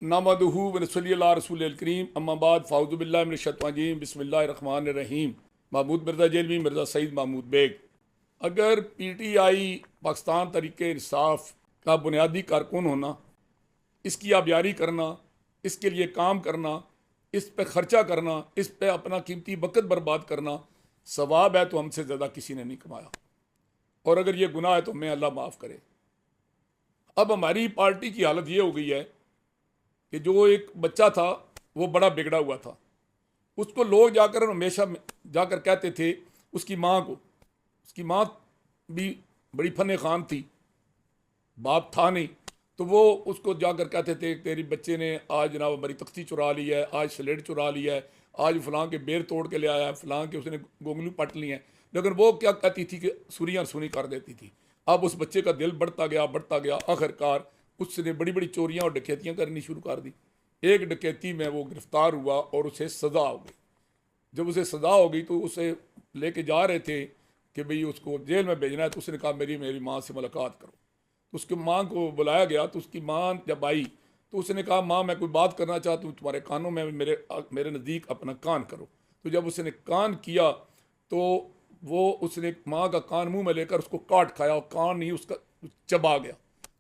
नमदहू व नसल्ली अला रसूलिल करीम अम्मा बाद फ़ाऊज़ु बिल्लाहि मिनश शैतानिर रजीम बिस्मिल्लाहिर रहमानिर रहीम। महमूद मिर्ज़ा जेलवी, मिर्ज़ा सईद महमूद बेग। अगर PTI पाकिस्तान तरीके इंसाफ का बुनियादी कारकुन होना, इसकी आबियारी करना, इसके लिए काम करना, इस पे ख़र्चा करना, इस पे अपना कीमती वक़्त बर्बाद करना सवाब है तो हमसे ज़्यादा किसी ने नहीं कमाया। और अगर ये गुनाह है तो हमें अल्लाह माफ़ करे। अब हमारी पार्टी की हालत ये हो गई है कि जो एक बच्चा था वो बड़ा बिगड़ा हुआ था, उसको लोग जाकर हमेशा जाकर कहते थे उसकी माँ को, उसकी माँ भी बड़ी फन खान थी, बाप था नहीं, तो वो उसको जाकर कहते थे तेरी बच्चे ने आज जनाब हमारी तख्ती चुरा ली है, आज स्लेट चुरा ली है, आज फलां के बेर तोड़ के ले आया है, फलां के उसने गोंगलू पट ली हैं। लेकिन वो क्या कहती थी कि सुनियाँ सुनी कर देती थी। अब उस बच्चे का दिल बढ़ता गया, आखिरकार उसने बड़ी बड़ी चोरियाँ और डकैतियाँ करनी शुरू कर दी। एक डकैती में वो गिरफ्तार हुआ और उसे सज़ा हो गई। जब उसे सज़ा हो गई तो उसे लेके जा रहे थे कि भाई उसको जेल में भेजना है, तो उसने कहा मेरी माँ से मुलाकात करो। तो उसकी माँ को बुलाया गया, तो उसकी माँ जब आई तो उसने कहा माँ मैं कोई बात करना चाहती हूँ तुम्हारे कानों में, मेरे नज़दीक अपना कान करो। तो जब उसने कान किया तो वो उसने माँ का कान मुंह में लेकर उसको काट खाया और कान ही उसका चबा गया।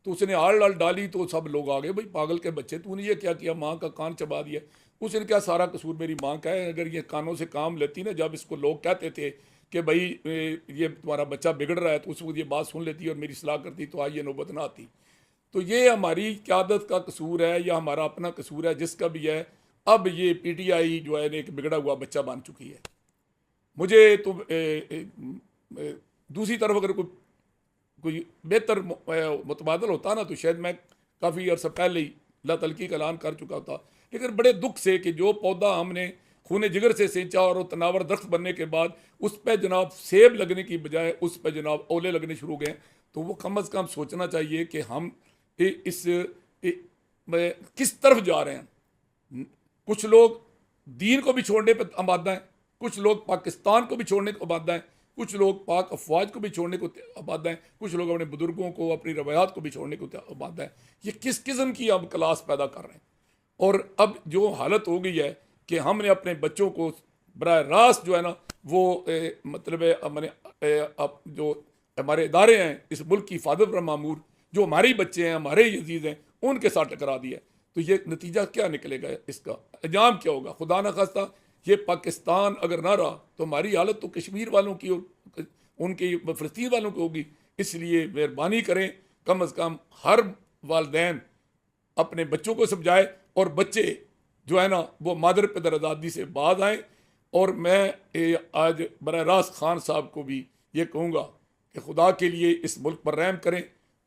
तो उसने आड़ लाल डाली तो सब लोग आ गए, भाई पागल के बच्चे तूने ये क्या किया, माँ का कान चबा दिया। उसने क्या सारा कसूर मेरी माँ का है, अगर ये कानों से काम लेती ना, जब इसको लोग कहते थे कि भाई ये तुम्हारा बच्चा बिगड़ रहा है, तो उस वक्त ये बात सुन लेती और मेरी सलाह करती तो आज ये नौबत ना आती। तो ये हमारी क़यादत का कसूर है या हमारा अपना कसूर है, जिसका भी है। अब ये PTI जो है एक बिगड़ा हुआ बच्चा बन चुकी है। मुझे तो दूसरी तरफ अगर कोई बेहतर मुतबादल होता ना तो शायद मैं काफ़ी अर्सा पहले ही ला तलकी का ऐलान कर चुका था। लेकिन बड़े दुख से कि जो पौधा हमने खूने जिगर से सींचा और वो तनावर दरख्त बनने के बाद उस पर जनाब सेब लगने की बजाय उस पर जनाब ओले लगने शुरू हो गए, तो वो कम अज़ कम सोचना चाहिए कि हम किस तरफ जा रहे हैं। कुछ लोग दीन को भी छोड़ने पर आमादा हैं, कुछ लोग पाकिस्तान को भी छोड़ने को आमादा हैं, कुछ लोग पाक अफवाज को भी छोड़ने को आमादा हैं, कुछ लोग अपने बुजुर्गों को, अपनी रवायात को भी छोड़ने को आमादा हैं। ये किस किस्म की अब क्लास पैदा कर रहे हैं। और अब जो हालत हो गई है कि हमने अपने बच्चों को बराह रास्त जो है ना वो मतलब हमने अब जो हमारे इदारे हैं इस मुल्क की हिफाजत पर मामूर, जो हमारे बच्चे हैं, हमारे अजीज़ हैं, उनके साथ टकरा दिया। तो ये नतीजा क्या निकलेगा, इसका अंजाम क्या होगा? खुदा न खास्ता ये पाकिस्तान अगर ना रहा तो हमारी हालत तो कश्मीर वालों की और उनकी फ़लस्तीन वालों की होगी। इसलिए मेहरबानी करें, कम अज़ कम हर वालिदैन अपने बच्चों को समझाए और बच्चे जो है ना वो मादर पिदर आज़ादी से बाज आएँ। और मैं आज बराह रास्त खान साहब को भी ये कहूँगा कि खुदा के लिए इस मुल्क पर रहम करें,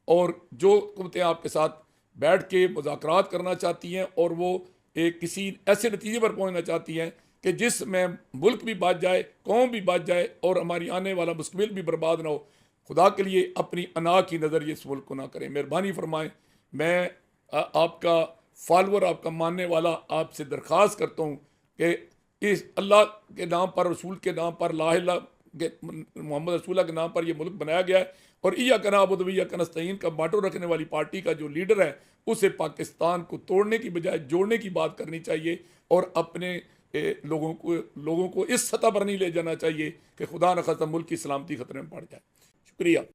और जो हुकूमतें आपके साथ बैठ के मुज़ाकरात करना चाहती हैं और वो एक किसी ऐसे नतीजे पर पहुँचना चाहती हैं कि जिसमें मुल्क भी बच जाए, कौम भी बच जाए और हमारी आने वाला मुस्तकबिल भी बर्बाद ना हो, खुदा के लिए अपनी अना की नज़र ये इस मुल्क को ना करें। मेहरबानी फरमाएँ। मैं आपका फॉलोअर, आपका मानने वाला, आपसे दरख्वास्त करता हूँ कि इस अल्लाह के नाम पर, रसूल के नाम पर, ला इलाहा के मोहम्मद रसूलुल्लाह के नाम पर यह मुल्क बनाया गया है। और इय्याका नअबुदु व इय्याका नस्तईन का माटो रखने वाली पार्टी का जो लीडर है उसे पाकिस्तान को तोड़ने की बजाय जोड़ने की बात करनी चाहिए और अपने लोगों को इस सतह पर नहीं ले जाना चाहिए कि खुदा न खास्ता मुल्क की सलामती खतरे में पड़ जाए। शुक्रिया।